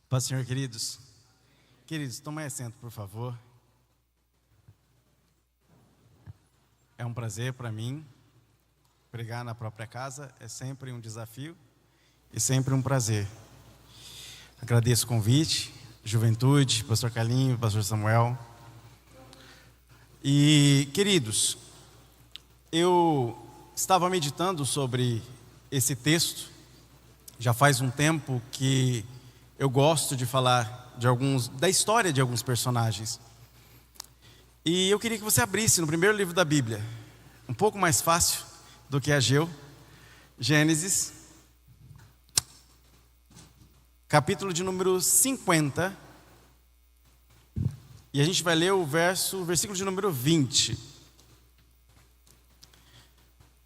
Paz, Senhor, queridos. Queridos, tomem assento, por favor. É um prazer para mim pregar na própria casa. É sempre um desafio e sempre um prazer. Agradeço o convite, juventude, pastor Carlinho, pastor Samuel. E, queridos, eu estava meditando sobre esse texto. Já faz um tempo que eu gosto de falar da história de alguns personagens. E eu queria que você abrisse no primeiro livro da Bíblia, um pouco mais fácil do que Ageu, Gênesis, capítulo de número 50. E a gente vai ler o versículo de número 20.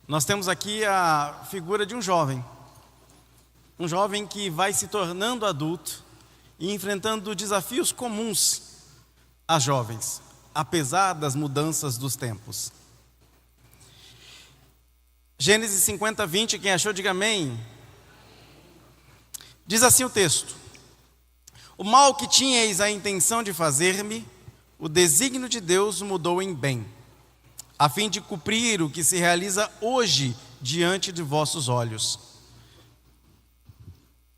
Nós temos aqui a figura de um jovem que vai se tornando adulto e enfrentando desafios comuns a jovens, apesar das mudanças dos tempos. Gênesis 50, 20, quem achou, diga amém. Diz assim o texto: o mal que tinhais a intenção de fazer-me, o desígnio de Deus mudou em bem, a fim de cumprir o que se realiza hoje diante de vossos olhos: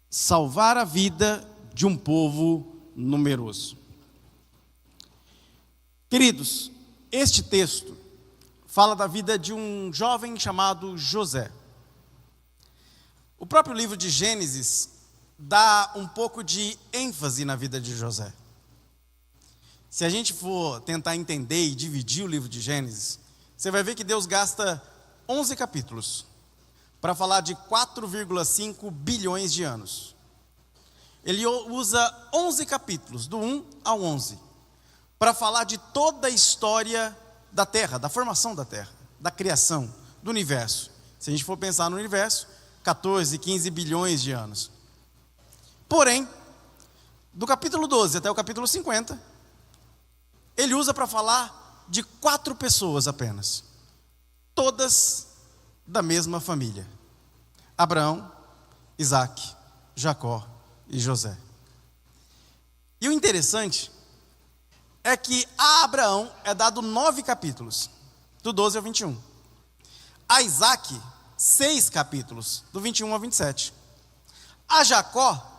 salvar a vida de um povo numeroso. Queridos, este texto fala da vida de um jovem chamado José. O próprio livro de Gênesis dá um pouco de ênfase na vida de José. Se a gente for tentar entender e dividir o livro de Gênesis, você vai ver que Deus gasta 11 capítulos para falar de 4,5 bilhões de anos. Ele usa 11 capítulos, do 1 ao 11, para falar de toda a história da Terra, da formação da Terra, da criação, do universo. Se a gente for pensar no universo, 14, 15 bilhões de anos. Porém, do capítulo 12 até o capítulo 50, ele usa para falar de 4 pessoas apenas, todas da mesma família: Abraão, Isaac, Jacó e José. E o interessante é que a Abraão é dado 9 capítulos, do 12 ao 21. A Isaac, 6 capítulos, do 21 ao 27. A Jacó,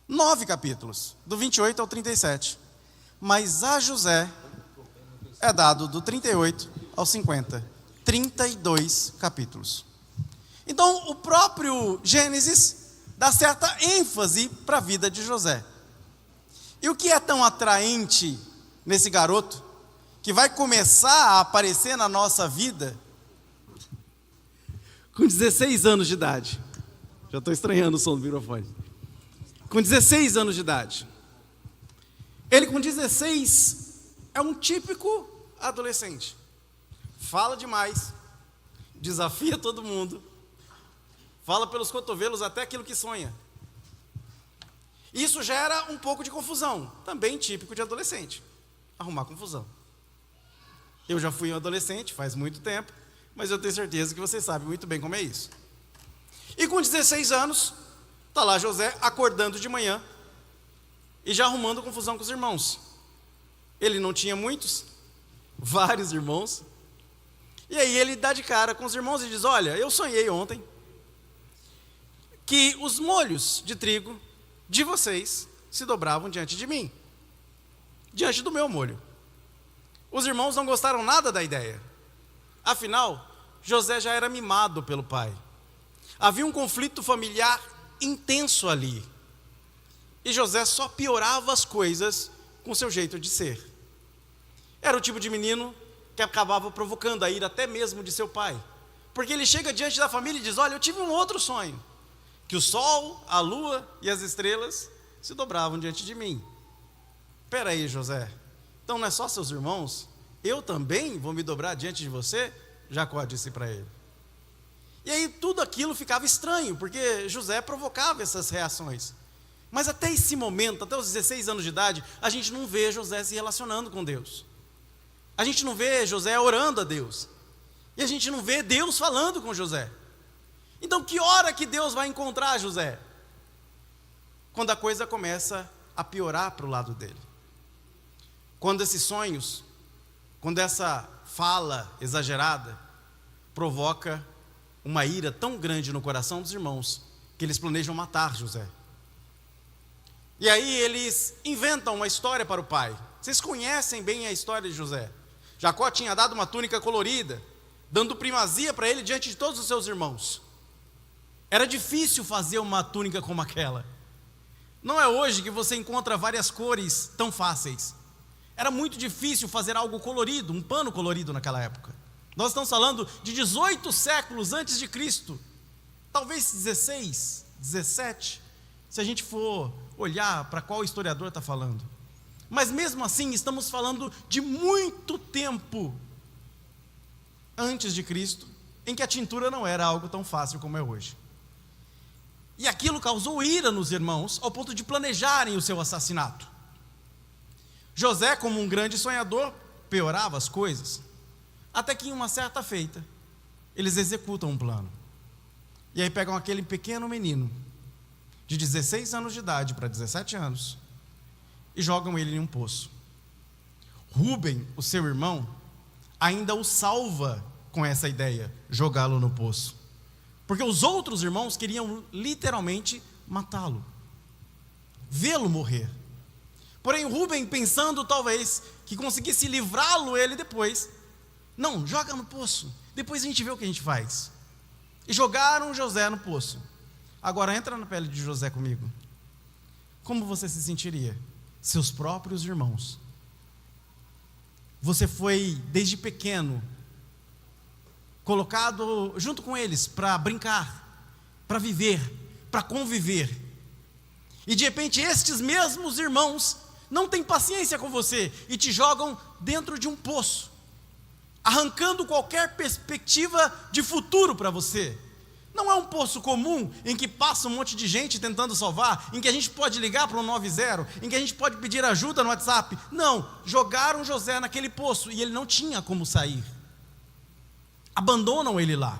9 capítulos, do 28 ao 37. Mas a José é dado do 38 ao 50, 32 capítulos. Então, o próprio Gênesis dá certa ênfase para a vida de José. E o que é tão atraente nesse garoto, que vai começar a aparecer na nossa vida com 16 anos de idade? Já estou estranhando o som do microfone. Com 16 anos de idade. Ele com 16 é um típico adolescente. Fala demais, desafia todo mundo, fala pelos cotovelos até aquilo que sonha. Isso gera um pouco de confusão, também típico de adolescente, arrumar confusão. Eu já fui um adolescente faz muito tempo, mas eu tenho certeza que você sabe muito bem como é isso. E com 16 anos, está lá José acordando de manhã e já arrumando confusão com os irmãos. Ele não tinha muitos, vários irmãos. E aí ele dá de cara com os irmãos e diz: olha, eu sonhei ontem que os molhos de trigo de vocês se dobravam diante de mim, diante do meu molho. Os irmãos não gostaram nada da ideia. Afinal, José já era mimado pelo pai. Havia um conflito familiar intenso ali. E José só piorava as coisas com seu jeito de ser. Era o tipo de menino que acabava provocando a ira até mesmo de seu pai. Porque ele chega diante da família e diz: olha, eu tive um outro sonho, que o sol, a lua e as estrelas se dobravam diante de mim. Espera aí, José, então não é só seus irmãos? Eu também vou me dobrar diante de você? Jacó disse para ele. E aí tudo aquilo ficava estranho, porque José provocava essas reações. Mas até esse momento, até os 16 anos de idade, a gente não vê José se relacionando com Deus. A gente não vê José orando a Deus. E a gente não vê Deus falando com José. Então, que hora que Deus vai encontrar José? quando a coisa começa a piorar para o lado dele. Quando esses sonhos, quando essa fala exagerada provoca uma ira tão grande no coração dos irmãos, que eles planejam matar José. E aí eles inventam uma história para o pai. Vocês conhecem bem a história de José. Jacó tinha dado uma túnica colorida, dando primazia para ele diante de todos os seus irmãos. Era difícil fazer uma túnica como aquela. Não é hoje que você encontra várias cores tão fáceis. Era muito difícil fazer algo colorido, um pano colorido naquela época. Nós estamos falando de 18 séculos antes de Cristo. Talvez 16, 17, se a gente for olhar para qual historiador está falando. Mas mesmo assim, estamos falando de muito tempo antes de Cristo, em que a tintura não era algo tão fácil como é hoje. E aquilo causou ira nos irmãos, ao ponto de planejarem o seu assassinato. José, como um grande sonhador, piorava as coisas, até que em uma certa feita, eles executam um plano. E aí pegam aquele pequeno menino, de 16 anos de idade para 17 anos, e jogam ele em um poço. Rúben, o seu irmão, ainda o salva com essa ideia, jogá-lo no poço. Porque os outros irmãos queriam literalmente matá-lo, vê-lo morrer. Porém, Rúben, pensando talvez que conseguisse livrá-lo ele depois, não, joga no poço, depois a gente vê o que a gente faz. E jogaram José no poço. Agora entra na pele de José comigo. Como você se sentiria? Seus próprios irmãos. Você foi desde pequeno colocado junto com eles para brincar, para viver, para conviver. E de repente estes mesmos irmãos não têm paciência com você e te jogam dentro de um poço, arrancando qualquer perspectiva de futuro para você. Não é um poço comum em que passa um monte de gente tentando salvar, em que a gente pode ligar para o 90, em que a gente pode pedir ajuda no WhatsApp. Não, jogaram José naquele poço e ele não tinha como sair. Abandonam ele lá.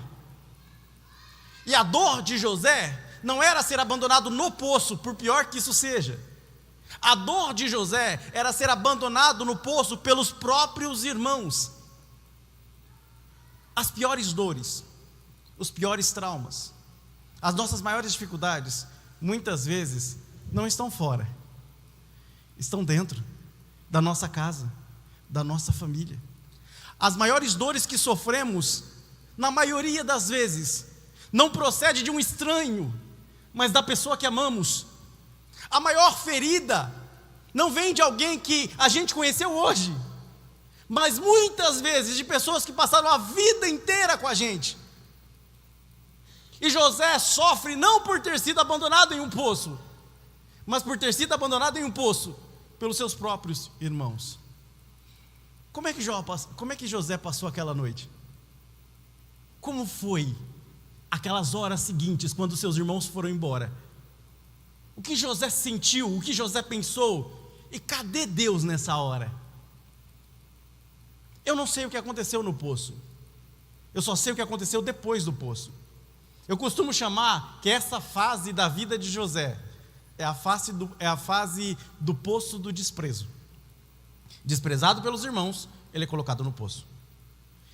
E a dor de José não era ser abandonado no poço, por pior que isso seja. A dor de José era ser abandonado no poço pelos próprios irmãos. As piores dores, os piores traumas, as nossas maiores dificuldades, muitas vezes, não estão fora, estão dentro da nossa casa, da nossa família. As maiores dores que sofremos, na maioria das vezes, não procede de um estranho, mas da pessoa que amamos. A maior ferida não vem de alguém que a gente conheceu hoje, mas muitas vezes de pessoas que passaram a vida inteira com a gente. E José sofre não por ter sido abandonado em um poço, mas por ter sido abandonado em um poço pelos seus próprios irmãos. Como é que José passou aquela noite? Como foi aquelas horas seguintes, quando seus irmãos foram embora? O que José sentiu, o que José pensou? E cadê Deus nessa hora? Eu não sei o que aconteceu no poço, eu só sei o que aconteceu depois do poço. Eu costumo chamar que essa fase da vida de José é a fase do poço do desprezo. Desprezado pelos irmãos, ele é colocado no poço.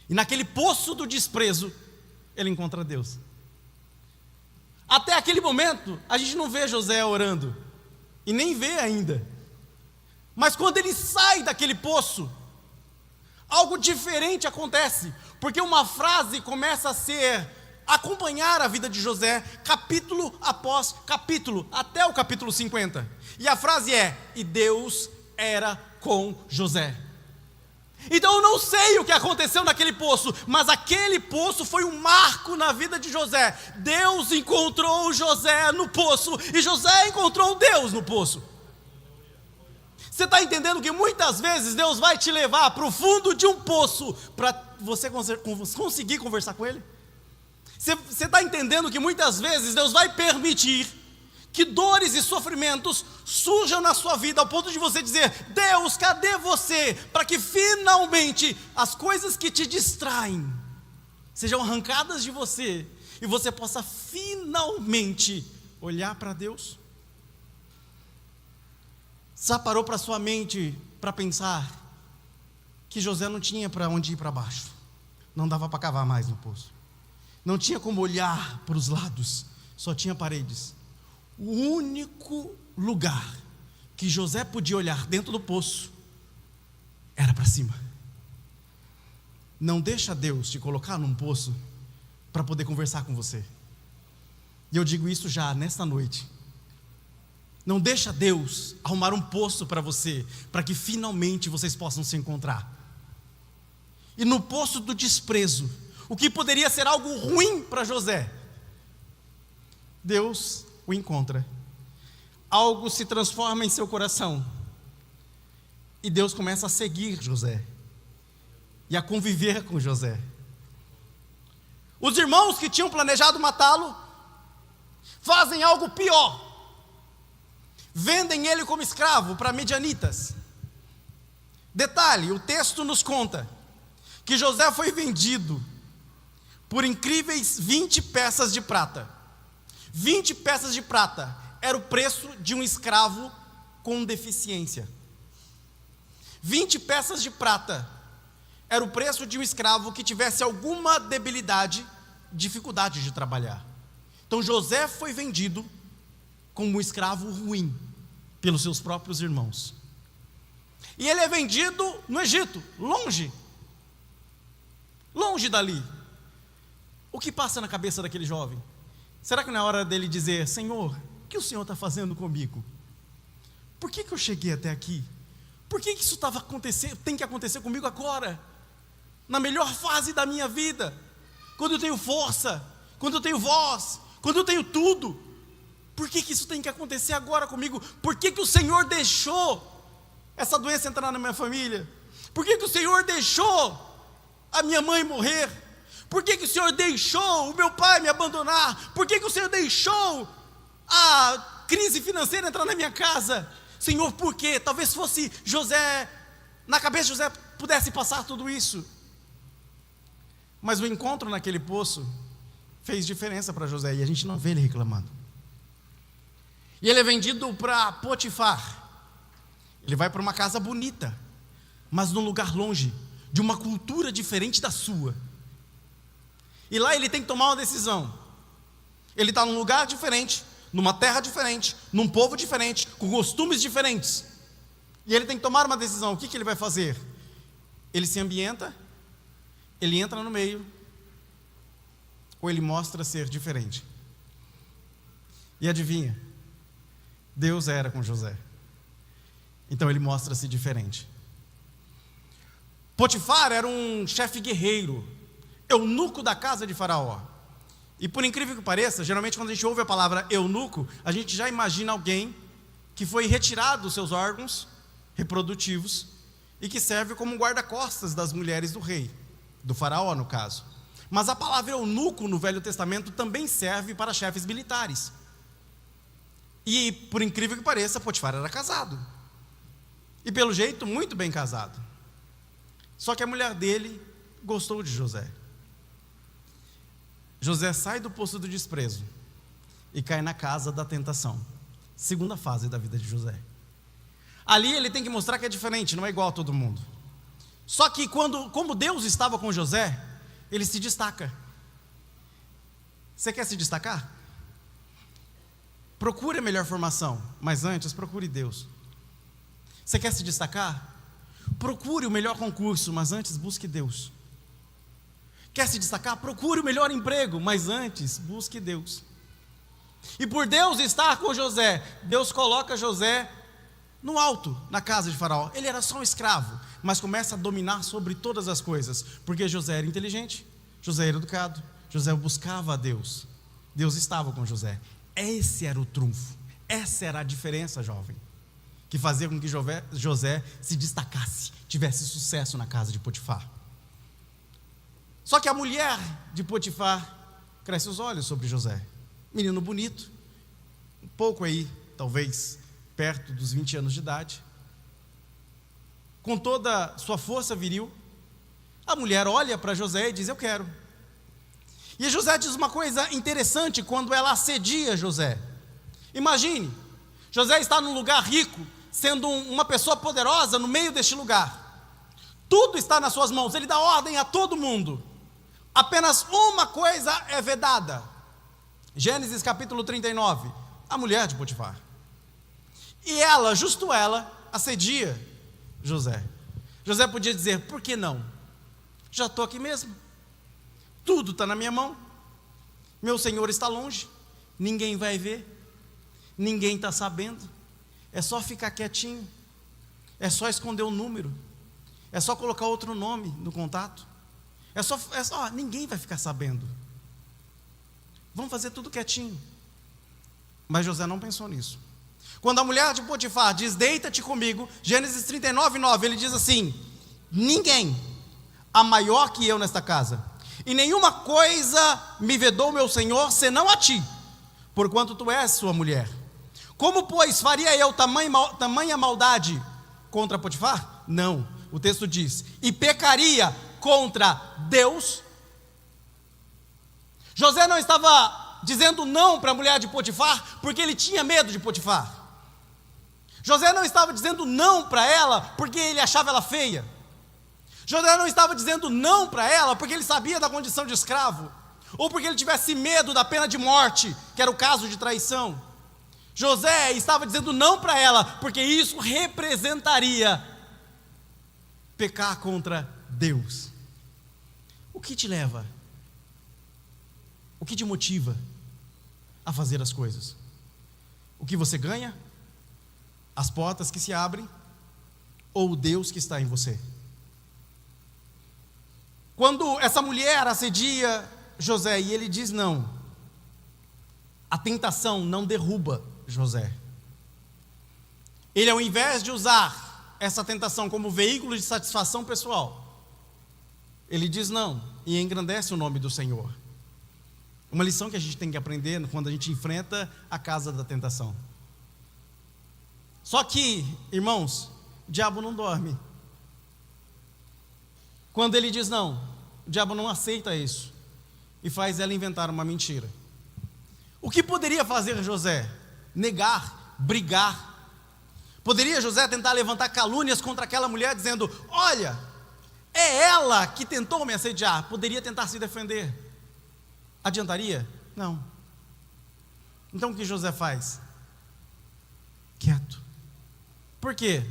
E naquele poço do desprezo, ele encontra Deus. Até aquele momento, a gente não vê José orando, e nem vê ainda. Mas quando ele sai daquele poço, algo diferente acontece, porque uma frase começa a acompanhar a vida de José, capítulo após capítulo, até o capítulo 50. E a frase é: e Deus era com José. Então eu não sei o que aconteceu naquele poço, mas aquele poço foi um marco na vida de José. Deus encontrou José no poço, e José encontrou Deus no poço. Você está entendendo que muitas vezes Deus vai te levar para o fundo de um poço para você conseguir conversar com Ele? Você está entendendo que muitas vezes Deus vai permitir que dores e sofrimentos surjam na sua vida, ao ponto de você dizer: Deus, cadê você? Para que finalmente as coisas que te distraem sejam arrancadas de você, e você possa finalmente olhar para Deus. Já parou para sua mente para pensar que José não tinha para onde ir para baixo? Não dava para cavar mais no poço. Não tinha como olhar para os lados, só tinha paredes. O único lugar que José podia olhar dentro do poço era para cima. Não deixa Deus te colocar num poço para poder conversar com você. E eu digo isso já nesta noite. Não deixa Deus arrumar um poço para você, para que finalmente vocês possam se encontrar. E no poço do desprezo, o que poderia ser algo ruim para José, Deus o encontra. Algo se transforma em seu coração. E Deus começa a seguir José e a conviver com José. Os irmãos que tinham planejado matá-lo fazem algo pior. Vendem ele como escravo para midianitas. Detalhe, o texto nos conta que José foi vendido por incríveis 20 peças de prata. 20 peças de prata era o preço de um escravo com deficiência. 20 peças de prata era o preço de um escravo que tivesse alguma debilidade, dificuldade de trabalhar. Então José foi vendido como um escravo ruim pelos seus próprios irmãos. E ele é vendido no Egito, longe dali. O que passa na cabeça daquele jovem? Será que não é hora dele dizer: Senhor, o que o Senhor está fazendo comigo? Por que eu cheguei até aqui? Por que isso tem que acontecer comigo agora? Na melhor fase da minha vida, quando eu tenho força, quando eu tenho voz, quando eu tenho tudo. Por que isso tem que acontecer agora comigo? Por que o Senhor deixou essa doença entrar na minha família? Por que o Senhor deixou a minha mãe morrer? Por que o Senhor deixou o meu pai me abandonar? Por que o Senhor deixou a crise financeira entrar na minha casa? Senhor, por quê? Talvez fosse José, na cabeça de José pudesse passar tudo isso. Mas o encontro naquele poço fez diferença para José, e a gente não vê ele reclamando. E ele é vendido para Potifar. Ele vai para uma casa bonita, mas num lugar longe, de uma cultura diferente da sua. E lá ele tem que tomar uma decisão. Ele está num lugar diferente, numa terra diferente, num povo diferente, com costumes diferentes. E ele tem que tomar uma decisão. O que ele vai fazer? Ele se ambienta, ele entra no meio, ou ele mostra ser diferente. E adivinha? Deus era com José. Então ele mostra-se diferente. Potifar era um chefe guerreiro, eunuco da casa de Faraó. E por incrível que pareça, geralmente quando a gente ouve a palavra eunuco, a gente já imagina alguém que foi retirado dos seus órgãos reprodutivos e que serve como guarda-costas das mulheres do rei, do Faraó no caso. Mas a palavra eunuco no Velho Testamento também serve para chefes militares. E por incrível que pareça, Potifar era casado. E pelo jeito, muito bem casado. Só que a mulher dele gostou de José. José sai do poço do desprezo e cai na casa da tentação. Segunda fase da vida de José. Ali ele tem que mostrar que é diferente, não é igual a todo mundo. Só que como Deus estava com José, ele se destaca. Você quer se destacar? Procure a melhor formação, mas antes procure Deus. Você quer se destacar? Procure o melhor concurso, mas antes busque Deus. Quer se destacar? Procure o melhor emprego, mas antes busque Deus. E por Deus estar com José, Deus coloca José no alto, na casa de Faraó. Ele era só um escravo, mas começa a dominar sobre todas as coisas, porque José era inteligente, José era educado, José buscava a Deus. Deus estava com José. Esse era o trunfo, essa era a diferença, jovem, que fazia com que José se destacasse, tivesse sucesso na casa de Potifar. Só que a mulher de Potifar cresce os olhos sobre José. Menino bonito, um pouco aí, talvez, perto dos 20 anos de idade. Com toda sua força viril, a mulher olha para José e diz: eu quero. E José diz uma coisa interessante quando ela assedia José. Imagine, José está num lugar rico, sendo uma pessoa poderosa no meio deste lugar. Tudo está nas suas mãos, ele dá ordem a todo mundo. Apenas uma coisa é vedada. Gênesis capítulo 39, a mulher de Potifar. E ela, justo ela, assedia José. José podia dizer, por que não? Já estou aqui mesmo. Tudo está na minha mão. Meu senhor está longe. Ninguém vai ver. Ninguém está sabendo. É só ficar quietinho. É só esconder o número. É só colocar outro nome no contato. Ninguém vai ficar sabendo. Vamos fazer tudo quietinho. Mas José não pensou nisso. Quando a mulher de Potifar diz, deita-te comigo, Gênesis 39, 9, ele diz assim, ninguém há maior que eu nesta casa, e nenhuma coisa me vedou meu senhor, senão a ti, porquanto tu és sua mulher. Como, pois, faria eu tamanha maldade contra Potifar? Não, o texto diz, e pecaria contra Deus? José não estava dizendo não para a mulher de Potifar, porque ele tinha medo de Potifar. José não estava dizendo não para ela, porque ele achava ela feia. José não estava dizendo não para ela, porque ele sabia da condição de escravo, ou porque ele tivesse medo da pena de morte, que era o caso de traição. José estava dizendo não para ela, porque isso representaria pecar contra Deus. O que te leva? O que te motiva a fazer as coisas? O que você ganha? As portas que se abrem? Ou o Deus que está em você? Quando essa mulher assedia José e ele diz não, a tentação não derruba José. Ele, ao invés de usar essa tentação como veículo de satisfação pessoal, ele diz não e engrandece o nome do Senhor. Uma lição que a gente tem que aprender quando a gente enfrenta a casa da tentação. Só que, irmãos, o diabo não dorme. Quando ele diz não, o diabo não aceita isso e faz ela inventar uma mentira. O que poderia fazer José? Negar, brigar. Poderia José tentar levantar calúnias contra aquela mulher dizendo, olha, é ela que tentou me assediar. Poderia tentar se defender. Adiantaria? Não. Então o que José faz? Quieto. Por quê?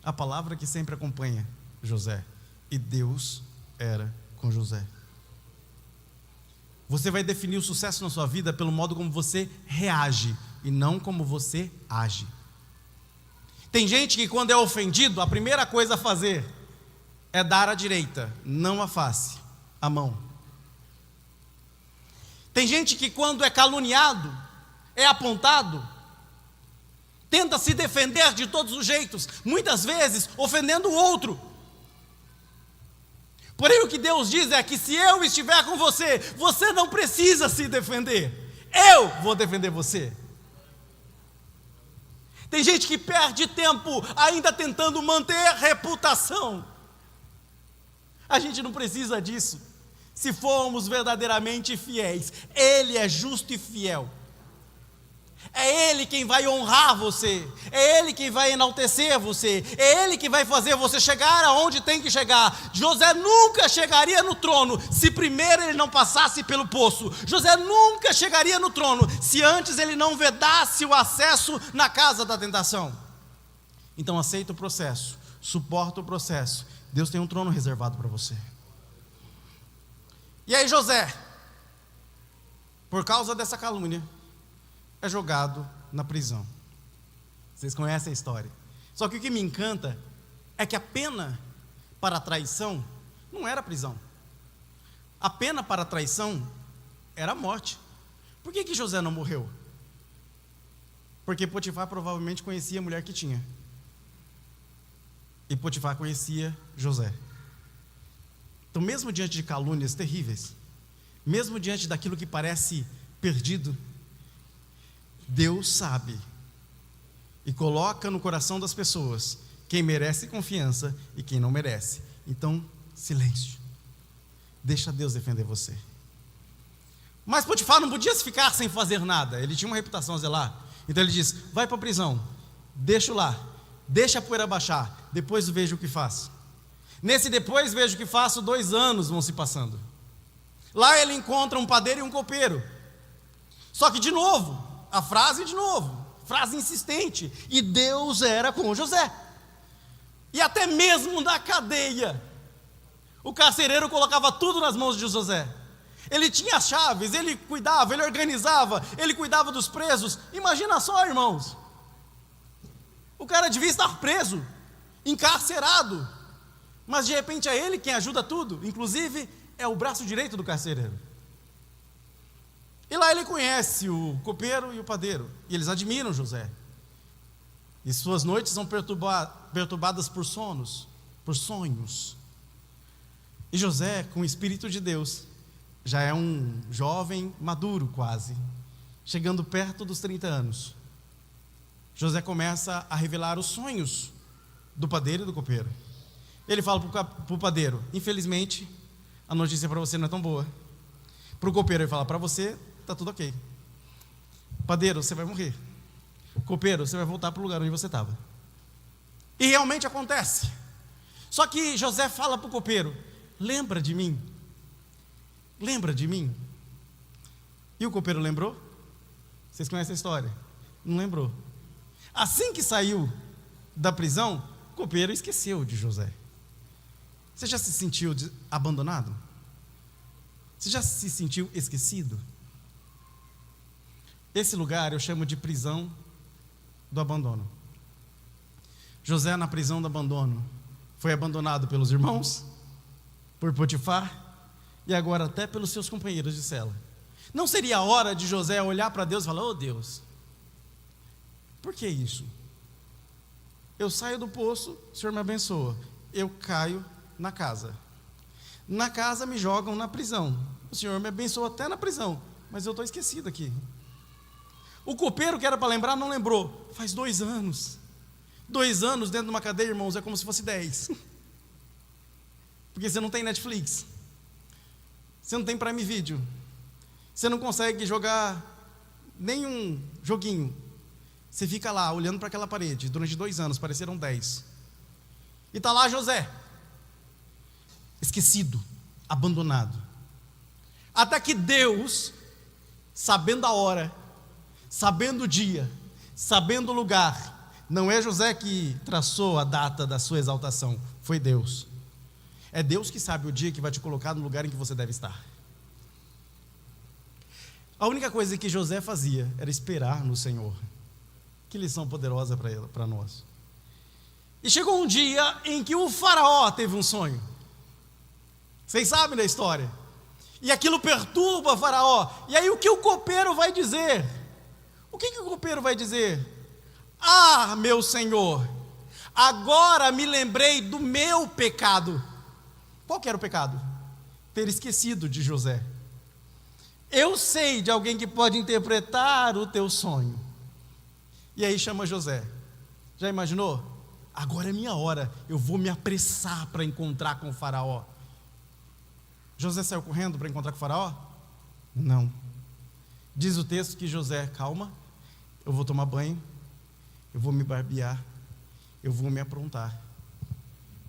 A palavra que sempre acompanha José. E Deus era com José. Você vai definir o sucesso na sua vida pelo modo como você reage e não como você age. Tem gente que quando é ofendido, a primeira coisa a fazer é dar a direita, não a face, a mão. Tem gente que quando é caluniado, é apontado, tenta se defender de todos os jeitos, muitas vezes ofendendo o outro. Porém o que Deus diz é que se eu estiver com você, você não precisa se defender, eu vou defender você. Tem gente que perde tempo ainda tentando manter reputação. A gente não precisa disso. Se formos verdadeiramente fiéis, Ele é justo e fiel. É Ele quem vai honrar você, é Ele quem vai enaltecer você, é Ele que vai fazer você chegar aonde tem que chegar. José nunca chegaria no trono se primeiro ele não passasse pelo poço. José nunca chegaria no trono se antes ele não vedasse o acesso na casa da tentação. Então aceita o processo, suporta o processo. Deus tem um trono reservado para você. E aí José, por causa dessa calúnia, é jogado na prisão. Vocês conhecem a história. Só que o que me encanta é que a pena para a traição não era prisão. A pena para a traição era a morte. Por que José não morreu? Porque Potifar provavelmente conhecia a mulher que tinha. E Potifar conhecia José. Então, mesmo diante de calúnias terríveis, mesmo diante daquilo que parece perdido, Deus sabe e coloca no coração das pessoas quem merece confiança e quem não merece. Então, silêncio. Deixa Deus defender você. Mas Potifar não podia ficar sem fazer nada. Ele tinha uma reputação a zelar. Então ele diz, vai para a prisão, deixa lá, deixa a poeira baixar, depois vejo o que faço. Nesse depois vejo o que faço, 2 anos vão se passando. Lá ele encontra um padeiro e um copeiro. Só que de novo, frase insistente, e Deus era com José. E até mesmo na cadeia, o carcereiro colocava tudo nas mãos de José. Ele tinha as chaves, ele cuidava, ele organizava, ele cuidava dos presos. Imagina só, irmãos, o cara devia estar preso, encarcerado, mas de repente é ele quem ajuda tudo, inclusive é o braço direito do carcereiro. E lá ele conhece o copeiro e o padeiro, e eles admiram José. E suas noites são perturbadas por sonhos. E José, com o Espírito de Deus, já é um jovem maduro quase, chegando perto dos 30 anos. José começa a revelar os sonhos do padeiro e do copeiro. Ele fala para o padeiro: infelizmente, a notícia para você não é tão boa. Para o copeiro ele fala: para você está tudo ok. Padeiro, você vai morrer. Copeiro, você vai voltar para o lugar onde você estava. E realmente acontece. Só que José fala para o copeiro: lembra de mim? Lembra de mim? E o copeiro lembrou? Vocês conhecem a história? Não lembrou. Assim que saiu da prisão, o copeiro esqueceu de José. Você já se sentiu abandonado? Você já se sentiu esquecido? Esse lugar eu chamo de prisão do abandono. José, na prisão do abandono, foi abandonado pelos irmãos, por Potifar e agora até pelos seus companheiros de cela. Não seria a hora de José olhar para Deus e falar: oh Deus, por que isso? Eu saio do poço, o Senhor me abençoa, eu caio na casa me jogam na prisão, o Senhor me abençoa até na prisão, mas eu estou esquecido aqui. O copeiro que era para lembrar não lembrou. Faz 2 anos. 2 anos dentro de uma cadeia, irmãos, é como se fosse 10. Porque você não tem Netflix, você não tem Prime Video, você não consegue jogar nenhum joguinho. Você fica lá olhando para aquela parede durante 2 anos, pareceram 10. E está lá José, esquecido, abandonado. Até que Deus, sabendo a hora, sabendo o dia, sabendo o lugar, não é José que traçou a data da sua exaltação, foi Deus. É Deus que sabe o dia que vai te colocar no lugar em que você deve estar. A única coisa que José fazia era esperar no Senhor. Que lição poderosa para nós. E chegou um dia em que o faraó teve um sonho. Vocês sabem da história. E aquilo perturba o faraó. E aí o que o copeiro vai dizer? O que o copeiro vai dizer? Ah, meu senhor, agora me lembrei do meu pecado. Qual que era o pecado? Ter esquecido de José. Eu sei de alguém que pode interpretar o teu sonho. E aí chama José. Já imaginou? Agora é minha hora, eu vou me apressar para encontrar com o faraó. José saiu correndo para encontrar com o faraó? Não. Diz o texto que José: calma, eu vou tomar banho, eu vou me barbear, eu vou me aprontar,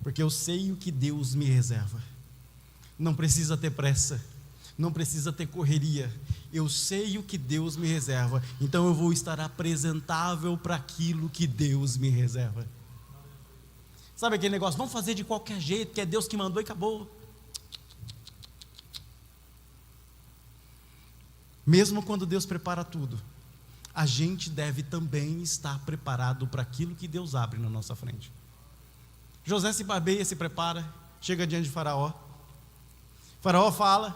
porque eu sei o que Deus me reserva. Não precisa ter pressa, não precisa ter correria, eu sei o que Deus me reserva, então eu vou estar apresentável para aquilo que Deus me reserva. Sabe aquele negócio, vamos fazer de qualquer jeito, que é Deus que mandou e acabou. Mesmo quando Deus prepara tudo, a gente deve também estar preparado para aquilo que Deus abre na nossa frente. José se barbeia, se prepara, chega diante de Faraó. Faraó fala,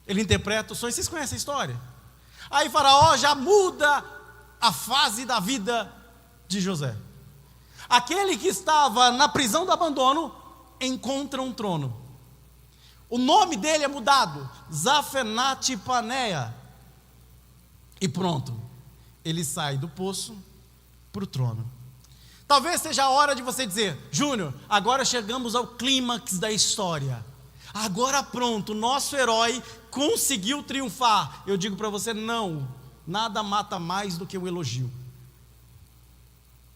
ele interpreta o sonho. Vocês conhecem a história? Aí Faraó já muda a fase da vida de José. Aquele que estava na prisão do abandono encontra um trono. O nome dele é mudado, Zafenate-Paneia. E pronto, ele sai do poço para o trono. Talvez seja a hora de você dizer: Júnior, agora chegamos ao clímax da história. Agora pronto, nosso herói conseguiu triunfar. Eu digo para você: não, nada mata mais do que o elogio.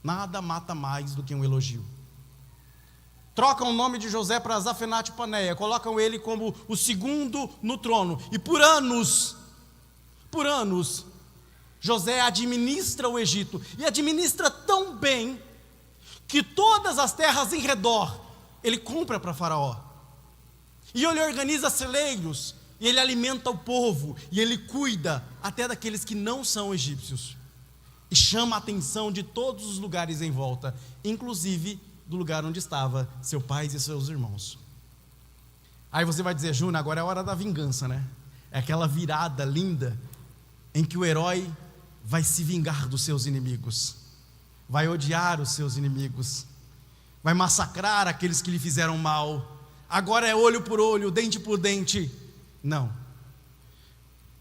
Nada mata mais do que um elogio. Trocam o nome de José para Zafenate-Paneia, colocam ele como o segundo no trono. E por anos, José administra o Egito. E administra tão bem que todas as terras em redor ele compra para Faraó. E ele organiza celeiros, e ele alimenta o povo, e ele cuida até daqueles que não são egípcios. E chama a atenção de todos os lugares em volta, inclusive do lugar onde estava seu pai e seus irmãos. Aí você vai dizer: Júnior, agora é a hora da vingança, né? É aquela virada linda em que o herói vai se vingar dos seus inimigos, vai odiar os seus inimigos, vai massacrar aqueles que lhe fizeram mal. Agora é olho por olho, dente por dente. Não.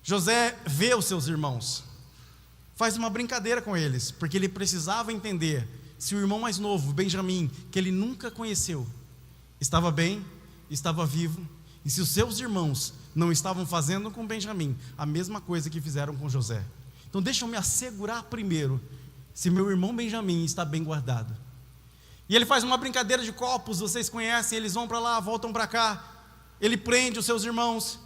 José vê os seus irmãos, faz uma brincadeira com eles, porque ele precisava entender se o irmão mais novo, Benjamim, que ele nunca conheceu, estava bem, estava vivo, e se os seus irmãos não estavam fazendo com Benjamim a mesma coisa que fizeram com José. Então deixa eu me assegurar primeiro se meu irmão Benjamim está bem guardado. E ele faz uma brincadeira de copos, vocês conhecem, eles vão para lá, voltam para cá. Ele prende os seus irmãos.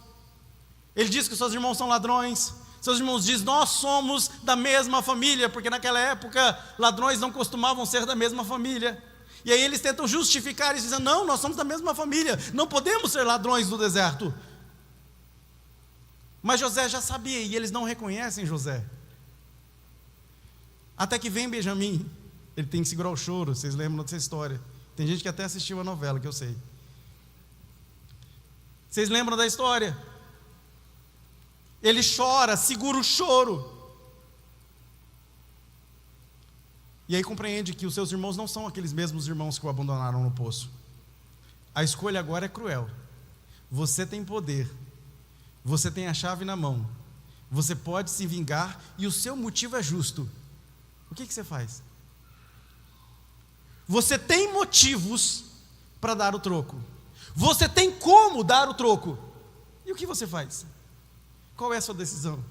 Ele diz que os seus irmãos são ladrões. Seus irmãos dizem: nós somos da mesma família, porque naquela época ladrões não costumavam ser da mesma família. E aí eles tentam justificar isso, dizendo: não, nós somos da mesma família, não podemos ser ladrões do deserto. Mas José já sabia, e eles não reconhecem José. Até que vem Benjamim. Ele tem que segurar o choro, vocês lembram dessa história? Tem gente que até assistiu a novela, que eu sei. Vocês lembram da história? Ele chora, segura o choro. E aí compreende que os seus irmãos não são aqueles mesmos irmãos que o abandonaram no poço. A escolha agora é cruel. Você tem poder, você tem a chave na mão, você pode se vingar e o seu motivo é justo. O que você faz? Você tem motivos para dar o troco. Você tem como dar o troco. E o que você faz? Qual é a sua decisão?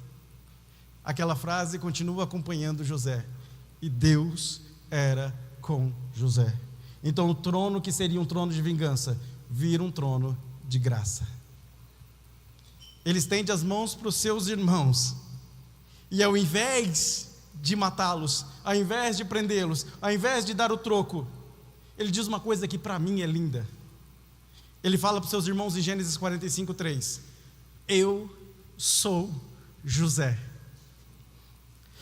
Aquela frase continua acompanhando José. E Deus era com José. Então o trono que seria um trono de vingança vira um trono de graça. Ele estende as mãos para os seus irmãos. E ao invés de matá-los, ao invés de prendê-los, ao invés de dar o troco, ele diz uma coisa que para mim é linda. Ele fala para os seus irmãos em Gênesis 45:3: eu sou José.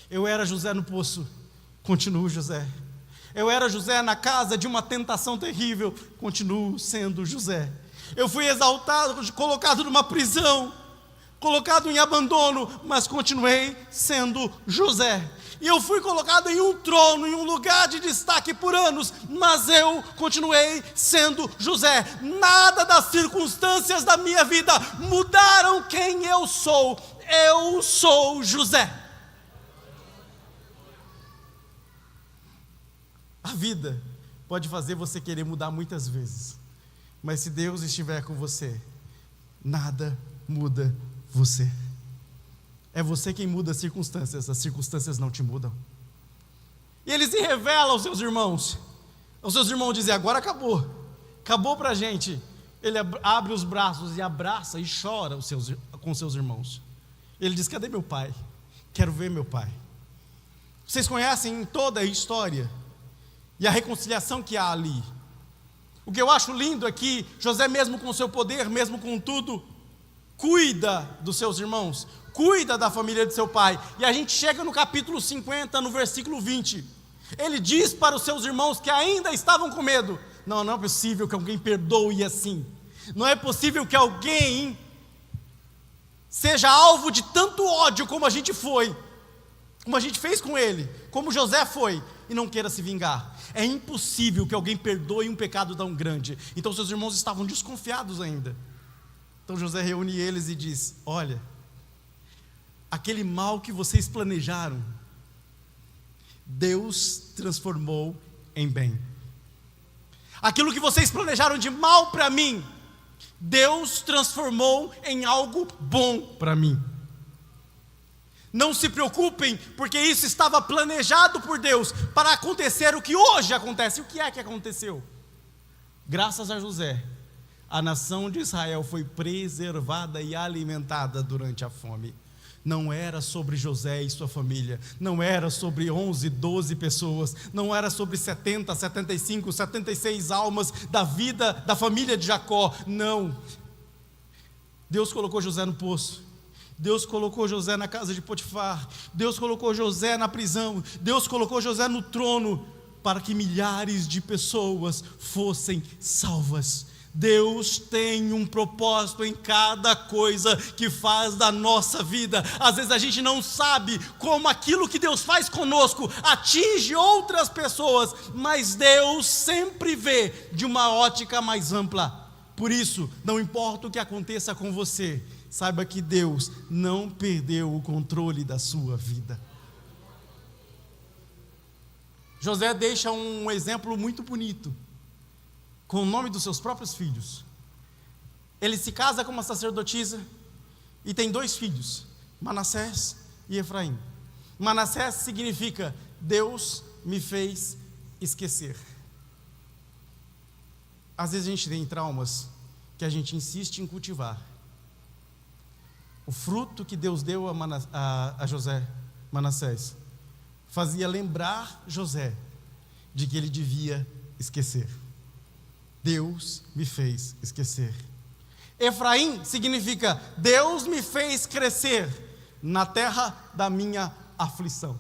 Eu era José no poço, continuo José. Eu era José na casa de uma tentação terrível, continuo sendo José. Eu fui exaltado, colocado numa prisão, colocado em abandono, mas continuei sendo José. E eu fui colocado em um trono, em um lugar de destaque por anos, mas eu continuei sendo José. Nada das circunstâncias da minha vida mudaram quem eu sou. Eu sou José. A vida pode fazer você querer mudar muitas vezes, mas se Deus estiver com você, nada muda você. É você quem muda as circunstâncias não te mudam. E ele se revela aos seus irmãos. Os seus irmãos dizem: agora acabou para a gente. Ele abre os braços e abraça e chora com seus irmãos. Ele diz: cadê meu pai? Quero ver meu pai. Vocês conhecem toda a história e a reconciliação que há ali. O que eu acho lindo é que José, mesmo com o seu poder, mesmo com tudo, cuida dos seus irmãos, cuida da família de seu pai. E a gente chega no capítulo 50, no versículo 20. Ele diz para os seus irmãos que ainda estavam com medo: não é possível que alguém perdoe assim. Não é possível que alguém seja alvo de tanto ódio como a gente foi, como a gente fez com ele, como José foi, e não queira se vingar. É impossível que alguém perdoe um pecado tão grande. Então seus irmãos estavam desconfiados ainda. Então José reúne eles e diz: olha, aquele mal que vocês planejaram, Deus transformou em bem. Aquilo que vocês planejaram de mal para mim, Deus transformou em algo bom para mim. Não se preocupem, porque isso estava planejado por Deus para acontecer o que hoje acontece. O que é que aconteceu? Graças a José, a nação de Israel foi preservada e alimentada durante a fome. Não era sobre José e sua família, não era sobre 11, 12 pessoas, não era sobre 70, 75, 76 almas da vida da família de Jacó, não. Deus colocou José no poço, Deus colocou José na casa de Potifar, Deus colocou José na prisão, Deus colocou José no trono, para que milhares de pessoas fossem salvas. Deus tem um propósito em cada coisa que faz da nossa vida. Às vezes a gente não sabe como aquilo que Deus faz conosco atinge outras pessoas, mas Deus sempre vê de uma ótica mais ampla. Por isso, não importa o que aconteça com você, saiba que Deus não perdeu o controle da sua vida. José deixa um exemplo muito bonito, com o nome dos seus próprios filhos. Ele se casa com uma sacerdotisa e tem 2 filhos, Manassés e Efraim. Manassés significa Deus me fez esquecer. Às vezes a gente tem traumas que a gente insiste em cultivar. O fruto que Deus deu a José, Manassés, fazia lembrar José de que ele devia esquecer. Deus me fez esquecer. Efraim significa Deus me fez crescer na terra da minha aflição.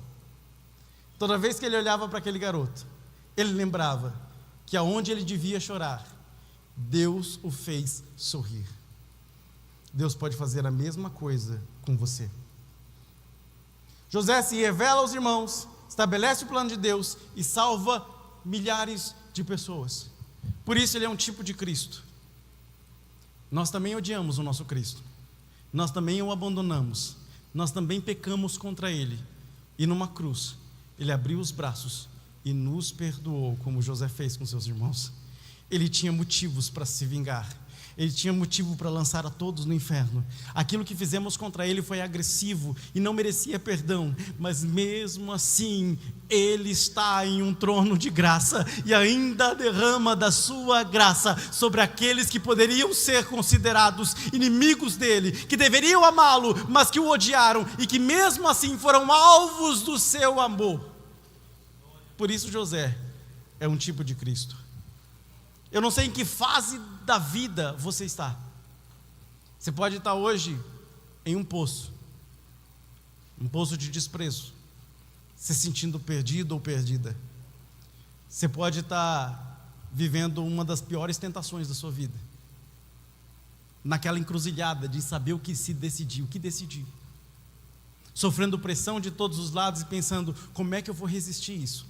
Toda vez que ele olhava para aquele garoto, ele lembrava que aonde ele devia chorar, Deus o fez sorrir. Deus pode fazer a mesma coisa com você. José se revela aos irmãos, estabelece o plano de Deus e salva milhares de pessoas. Por isso ele é um tipo de Cristo. Nós também odiamos o nosso Cristo, nós também o abandonamos, nós também pecamos contra ele, e numa cruz ele abriu os braços e nos perdoou, como José fez com seus irmãos. Ele tinha motivos para se vingar, ele tinha motivo para lançar a todos no inferno. Aquilo que fizemos contra ele foi agressivo e não merecia perdão, mas mesmo assim ele está em um trono de graça e ainda derrama da sua graça sobre aqueles que poderiam ser considerados inimigos dele, que deveriam amá-lo, mas que o odiaram e que mesmo assim foram alvos do seu amor. Por isso José é um tipo de Cristo. Eu não sei em que fase da vida você está. Você pode estar hoje em um poço de desprezo, se sentindo perdido ou perdida. Você pode estar vivendo uma das piores tentações da sua vida, naquela encruzilhada de saber o que se decidir, o que decidir, sofrendo pressão de todos os lados e pensando, como é que eu vou resistir isso?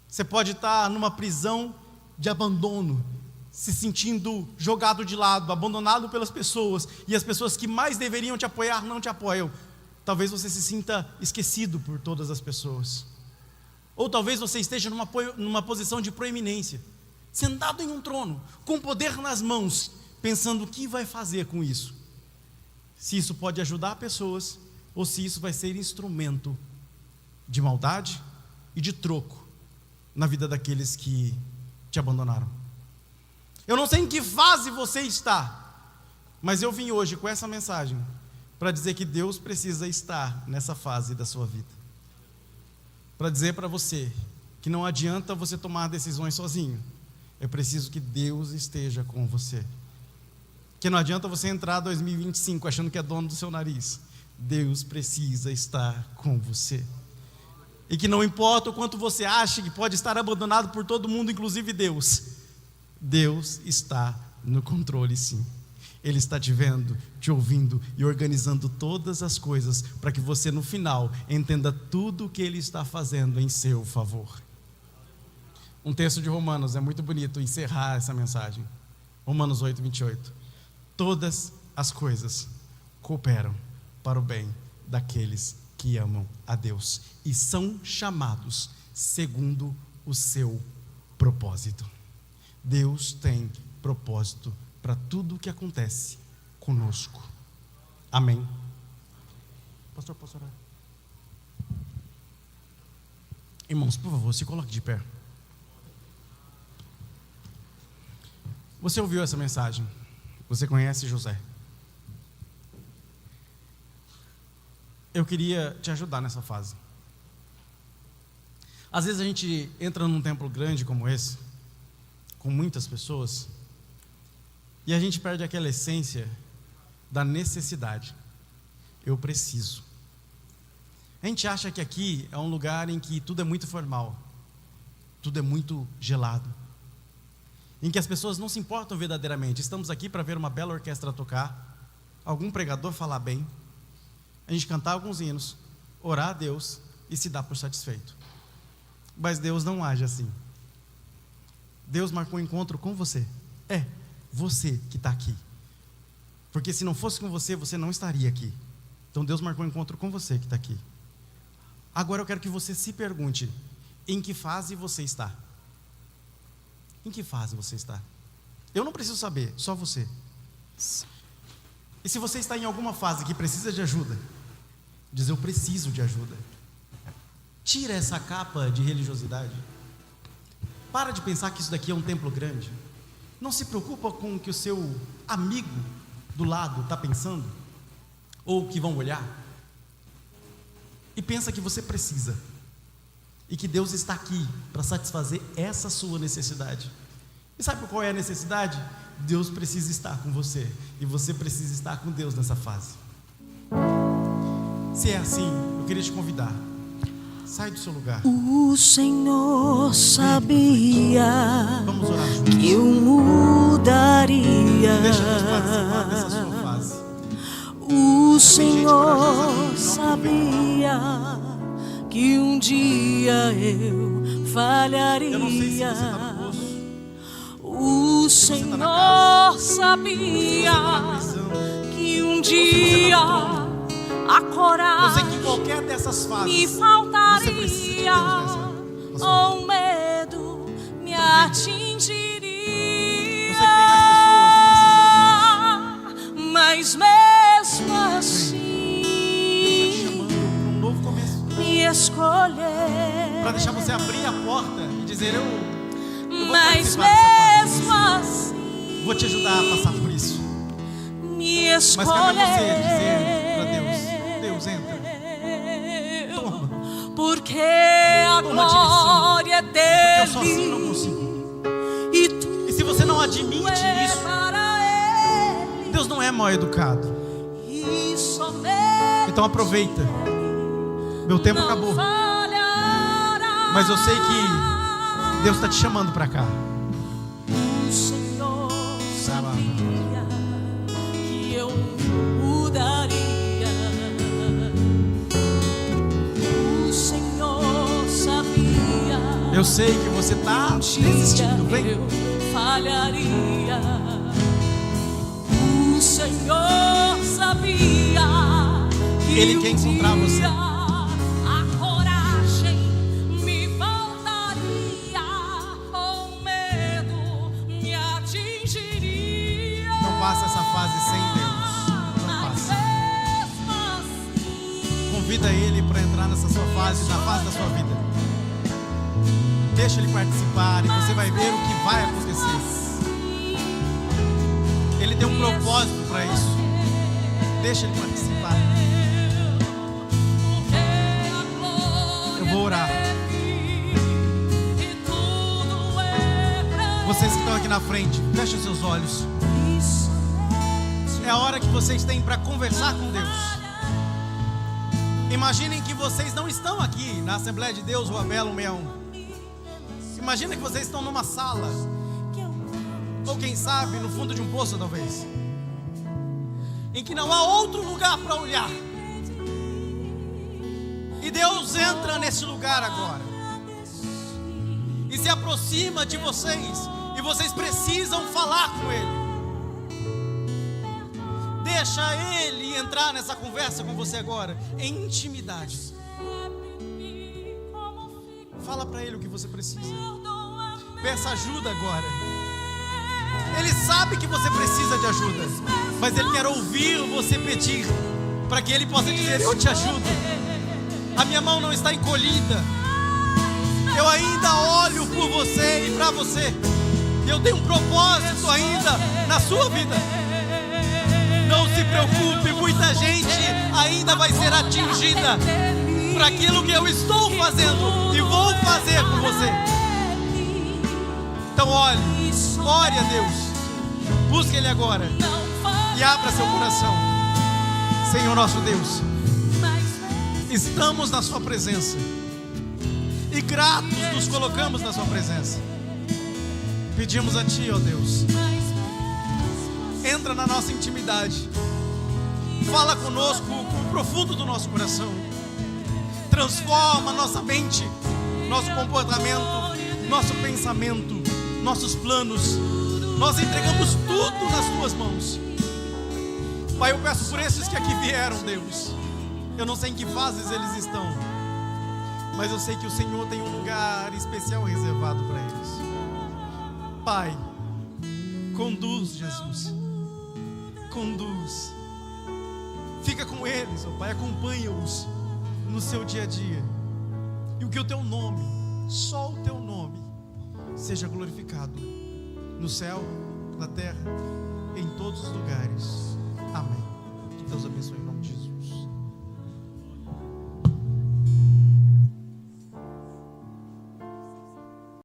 Você pode estar numa prisão de abandono, se sentindo jogado de lado, abandonado pelas pessoas, e as pessoas que mais deveriam te apoiar não te apoiam. Talvez você se sinta esquecido por todas as pessoas, ou talvez você esteja numa posição de proeminência, sentado em um trono, com poder nas mãos, pensando o que vai fazer com isso, se isso pode ajudar pessoas, ou se isso vai ser instrumento de maldade e de troco na vida daqueles que te abandonaram. Eu não sei em que fase você está, mas eu vim hoje com essa mensagem para dizer que Deus precisa estar nessa fase da sua vida, para dizer para você que não adianta você tomar decisões sozinho, é preciso que Deus esteja com você, que não adianta você entrar 2025 achando que é dono do seu nariz. Deus precisa estar com você, e que não importa o quanto você acha que pode estar abandonado por todo mundo, inclusive Deus está no controle sim. Ele está te vendo, te ouvindo e organizando todas as coisas para que você no final entenda tudo o que Ele está fazendo em seu favor. Um texto de Romanos, é muito bonito encerrar essa mensagem. Romanos 8, 28. Todas as coisas cooperam para o bem daqueles que amam a Deus e são chamados segundo o seu propósito. Deus tem propósito para tudo o que acontece conosco. Amém. Pastor, posso orar? Irmãos, por favor, se coloque de pé. Você ouviu essa mensagem? Você conhece José? Eu queria te ajudar nessa fase. Às vezes a gente entra num templo grande como esse, com muitas pessoas, e a gente perde aquela essência da necessidade. Eu preciso. A gente acha que aqui é um lugar em que tudo é muito formal, tudo é muito gelado, em que as pessoas não se importam verdadeiramente. Estamos aqui para ver uma bela orquestra tocar, algum pregador falar bem, a gente cantar alguns hinos, orar a Deus e se dar por satisfeito. Mas Deus não age assim. Deus marcou um encontro com você. É você que está aqui. Porque se não fosse com você, você não estaria aqui. Então Deus marcou um encontro com você que está aqui. Agora eu quero que você se pergunte: em que fase você está? Em que fase você está? Eu não preciso saber, só você. E se você está em alguma fase que precisa de ajuda, diz: eu preciso de ajuda. Tira essa capa de religiosidade. Para de pensar que isso daqui é um templo grande. Não se preocupa com o que o seu amigo do lado está pensando, ou que vão olhar. E pensa que você precisa, e que Deus está aqui para satisfazer essa sua necessidade. E sabe qual é a necessidade? Deus precisa estar com você, e você precisa estar com Deus nessa fase. Se é assim, eu queria te convidar: sai do seu lugar. O Senhor sabia Vamos orar juntos. que eu mudaria. Deixa Deus participar dessa sua fase. O Senhor sabia que um dia eu falharia. Eu não sei se você está no poço, O você tá na Senhor casa, sabia na prisão, que um você dia tá no trono. a Eu sei coragem que qualquer dessas me fases você precisa de faltaria, Deus nessa. ou o medo me atingiria. Eu sei que tem mais pessoas que precisam. Mas mesmo Deus está te assim chamando para um novo começo, me escolher. para deixar você abrir a porta e dizer: eu vou Mas participar dessa mesmo fase. assim Vou te ajudar a passar por isso. me Mas cabe a escolher. você dizer para Deus: Deus, entra, toma. Porque a Toma a glória é Porque eu sozinho não dele consigo. e tudo E se você não admite é isso, para ele. Deus não é mal educado. E somente Então aproveita. Meu tempo não acabou. falhará. Mas eu sei que Deus está te chamando para cá. O Senhor sabia que eu mudaria. O Senhor sabia Eu sei que você está que um desistindo. dia Vem. eu falharia. O Senhor sabia que Ele quer encontrar você. dia a coragem me faltaria, o medo me atingiria. Não passa essa fase sem Deus. Não Mas passa. mesmo assim Convida Ele para entrar nessa sua fase, na fase da sua vida. Deixa Ele participar e você vai ver o que vai acontecer. Ele tem um propósito para isso. Deixa Ele participar. Eu vou orar. Vocês que estão aqui na frente, fechem os seus olhos. É a hora que vocês têm para conversar com Deus. Imaginem que vocês não estão aqui na Assembleia de Deus, Rua Bela 161. Imagina que vocês estão numa sala, ou quem sabe no fundo de um poço talvez, em que não há outro lugar para olhar. E Deus entra nesse lugar agora e se aproxima de vocês, e vocês precisam falar com Ele. Deixa Ele entrar nessa conversa com você agora, em intimidade. Fala para Ele o que você precisa. Peça ajuda agora. Ele sabe que você precisa de ajuda, mas Ele quer ouvir você pedir. para que Ele possa dizer: eu te ajudo, a minha mão não está encolhida, eu ainda olho por você e para você, eu tenho um propósito ainda na sua vida. Não se preocupe, muita gente ainda vai ser atingida por aquilo que eu estou fazendo e vou fazer por você. Então ore a Deus, busque Ele agora e abra seu coração. Senhor nosso Deus, estamos na sua presença e gratos nos colocamos na sua presença. Pedimos a Ti, ó Deus, entra na nossa intimidade, fala conosco com o profundo do nosso coração, transforma nossa mente, nosso comportamento, nosso pensamento, nossos planos. Nós entregamos tudo nas Tuas mãos. Pai, eu peço por esses que aqui vieram, Deus. Eu não sei em que fases eles estão, mas eu sei que o Senhor tem um lugar especial reservado para eles. Pai, conduz, Jesus, conduz. Fica com eles, ó Pai, acompanha-os no seu dia a dia. E que o Teu nome, só o Teu nome, seja glorificado no céu, na terra, em todos os lugares. Amém.